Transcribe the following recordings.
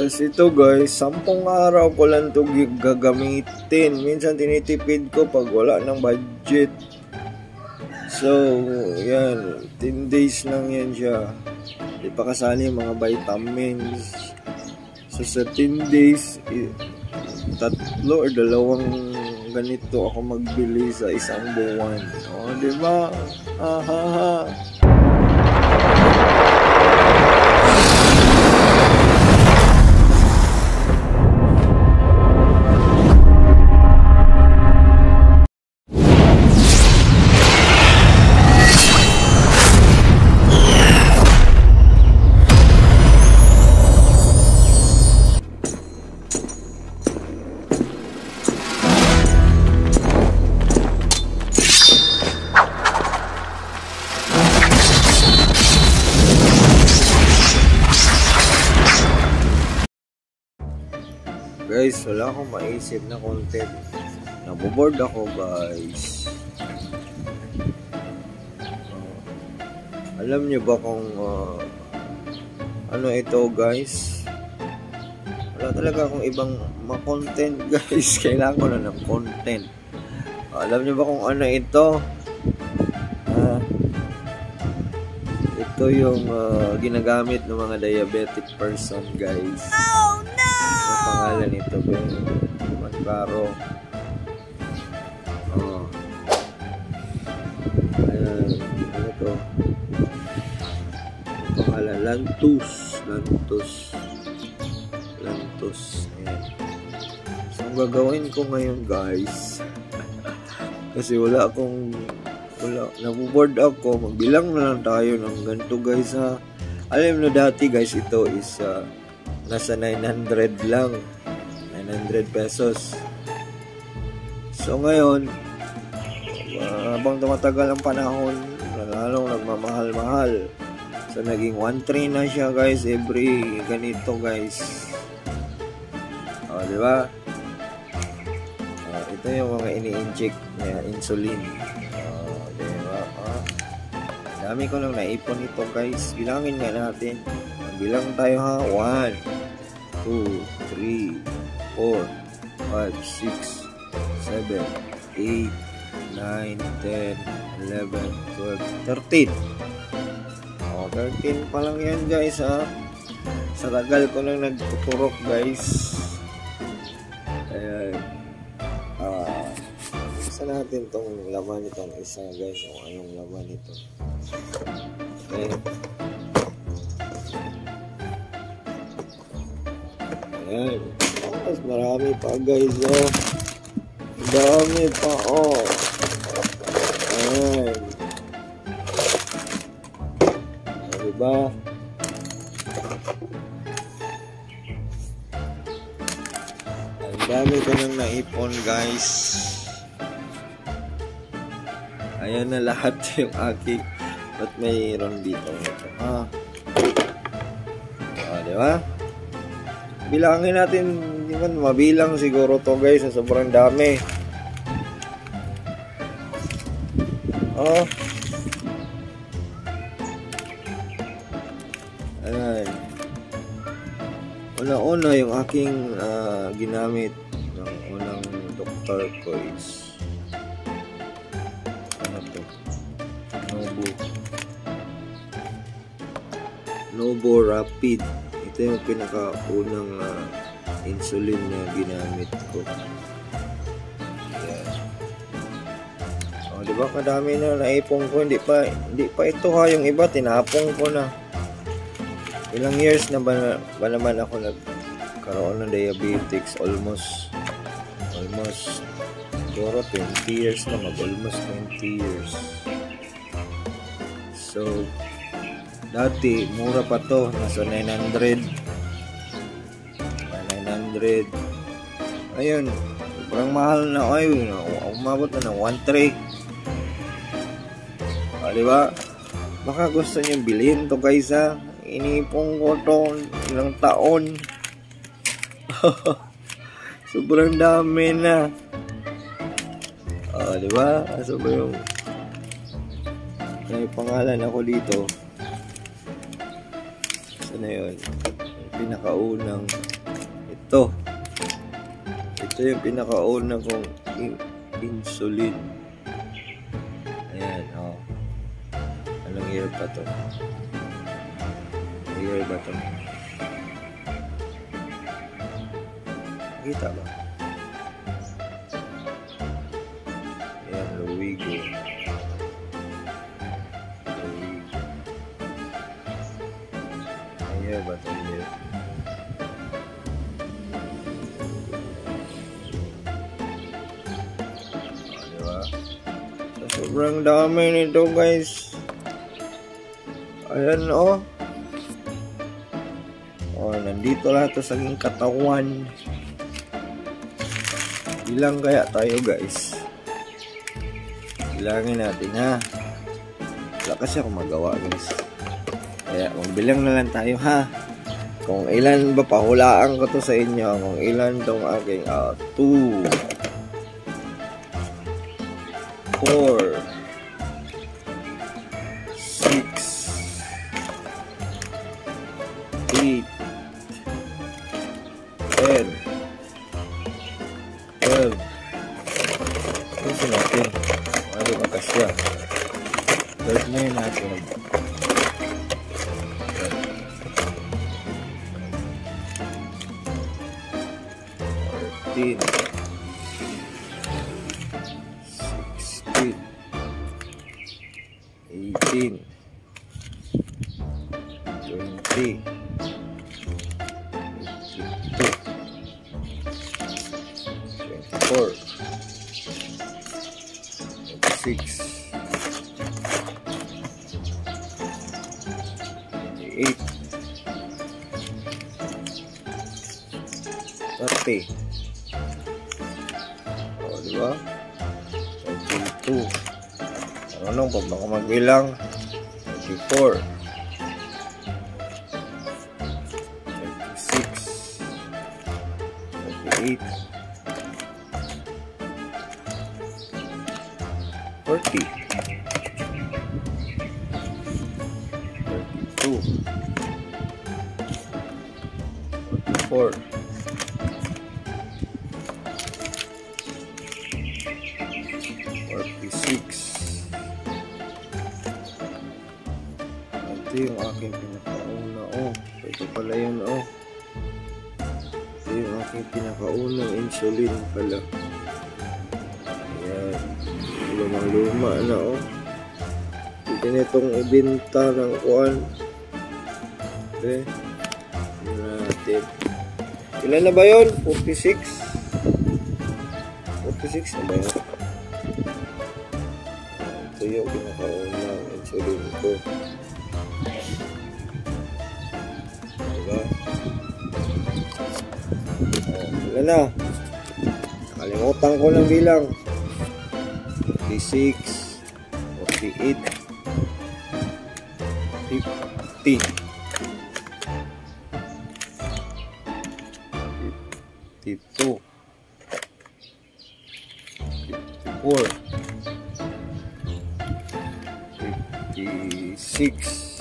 Tapos ito guys, 10 araw ko lang ito gagamitin. Minsan tinitipid ko pag wala ng budget. So, yan. 10 days lang yan siya. Di pa kasali yung mga vitamins. So, sa 10 days, 3 or 2 ganito ako magbili sa isang buwan. O, diba? Ahaha. Guys, wala akong maisip na content. Naboboard ako guys. Alam niyo ba kung ano ito guys? Wala talaga akong ibang ma-content guys. Kailangan ko na ng content. Alam niyo ba kung ano ito? Ito yung ginagamit ng mga diabetic person guys. Oh no! Ang pangalan nito Manklaro. Ayan, ano to? Ang pangalan Lantus. Ayan. So ang gagawin ko ngayon guys, kasi naboboard ako, magbilang na lang tayo ng ganito guys ha. Alam na dati guys, ito is nasa 900 lang, 900 pesos. So ngayon, habang tumatagal ang panahon, lalong nagmamahal-mahal. So naging 1.3 na siya guys, every ganito guys. Diba? Ito yung mga ini-inject na insulin. Diba? Dami ko lang naipon ito guys. Bilangin nga natin. Bilang tayo ha. 1, 2, 3, 4, 5, 6, 7, 8, 9, 10, 11, 12, 13. 13 pa lang yan guys ha. Sa tagal ko lang nagtuturok guys. Ayan. Isa natin tong laman itong isa guys. Kung anong laman ito. Okay. Ayan. Mas marami pa guys oh. Dami pa oh. Ayan. Diba? Ang dami ko nang naipon guys. Ayan na lahat yung aking. Ba't mayroon dito? Diba? Bilangin natin, hindi man mabilang siguro to guys, sa sobrang dami. Ayan. Una-una yung aking ginamit ng unang doktor ko is ano to? Novo Rapid. Ito yung pinakaunang insulin na ginamit ko. Ayan. Diba kadami na naipong ko, hindi pa ito ha, yung iba tinapong ko na. Ilang years na ba naman ako nagkaroon ng diabetics? Almost siguro 20 years na, almost 20 years. So dati mura pa to, nasa 900. Ayun, sobrang mahal na. Ayun, umabot na ng 1.3. Diba? Baka gusto nyo bilhin to guys ha. Inipong ko to ilang taon. Sobrang dami na. Diba? So ba yung may pangalan ako dito. Sana yun? pinakaunang ito yung pinakaunang kong insulin. Ayan, oh. Anong year pa to? Anong year ba to? Kita ba? Ayan, Luwigo. Anong year ba to? Sobrang dami nito, guys. Ayan, oh. Oh, nandito lahat sa aking katawan. Bilang kaya tayo, guys. Bilangin natin, ha. Wala kasi ako magawa, guys. Kaya magbilang na lang tayo, ha. Kung ilan ba, pahulaan ko to sa inyo. Kung ilan tong aking 2 4 6 8 10 12. Kasi natin ano magkasya 12 na yun natin 14 18 20 24 26 28 30. O, diba? 32. Ano, pag ako magbilang 34 36 38 40 32 44 46. Ito yung aking pinakauna, oh. Ito pala yun, oh. Ito yung aking pinakaunang insulin pala. Ayan. Lumang-luma na, oh. Ito na itong ibenta ng kuwan. Okay. Natin. Ilan na ba yun? 46? 46 na ba yun? Ito yung pinakaunang insulin ko. Diba? Wala na. Nakalimutan ko ng bilang. 46, 48, 50, 52, 54, 56,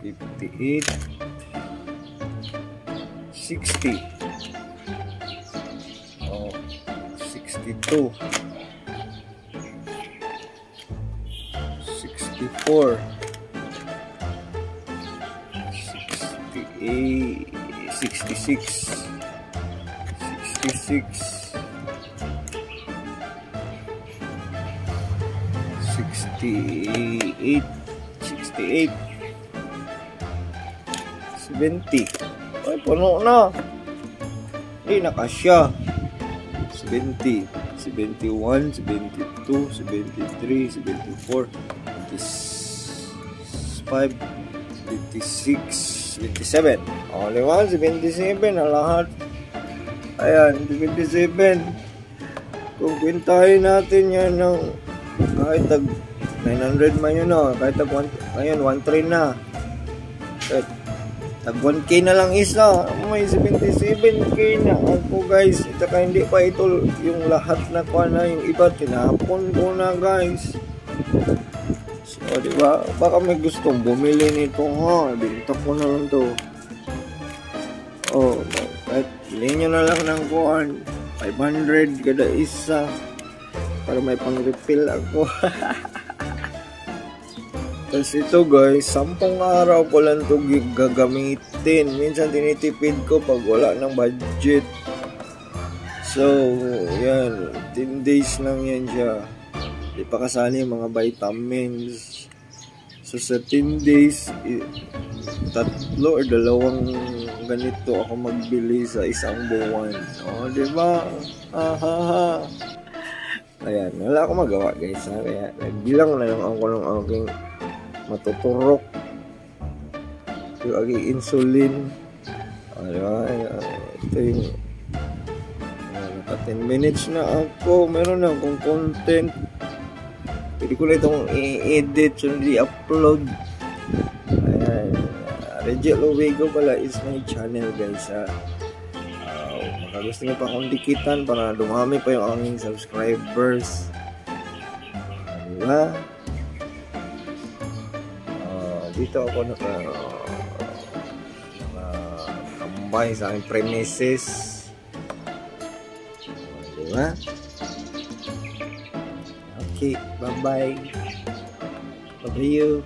58, 60, 62, 64, 68, 66, 66, 68, 68, 70. Ay, puno na. Hindi nakasya. 70, 71, 72, 73, 74, 75, 76, 77. Only one, 77 na lahat. Ayan, 77. Kung kwentahin natin yan ng kahit tag 900 man yun, no? Kahit tag 1, ngayon 1.3 na. Kahit tag 1K na lang isa, may 77K na ako, guys. Ito ka hindi pa ito yung lahat na kuha na, yung iba tinapon ko na, guys. So O, diba? Baka may gustong bumili nito, ha? Binta ko na lang to. O, kahit bilhin nyo na lang ng kuhan. 500 kada isa. Para may pang-refill ako. Tapos ito guys, 10 araw ko lang ito gagamitin. Minsan tinitipid ko pag wala ng budget. So, yan. 10 days lang yan siya. Di pa kasali yung mga vitamins. So, sa 10 days, 3 or 2 ganito ako magbili sa isang buwan. O, diba? Ahaha. Ayan, wala akong magawa guys. Kaya, nagbilang na lang ako ng aking matuturok. Yung aking insulin. Diba? Ito yung naka 10 minutes na ako. Meron na akong content. Pwede ko na itong i-edit, so i-upload. Ayan. Reggie Luego pala is my channel guys. Baka gusto nyo pa akong dikitan para dumami pa yung aming subscribers. Diba? Dito ako nakatambay sa aming premises. Diba? Okay, bye-bye. Love you.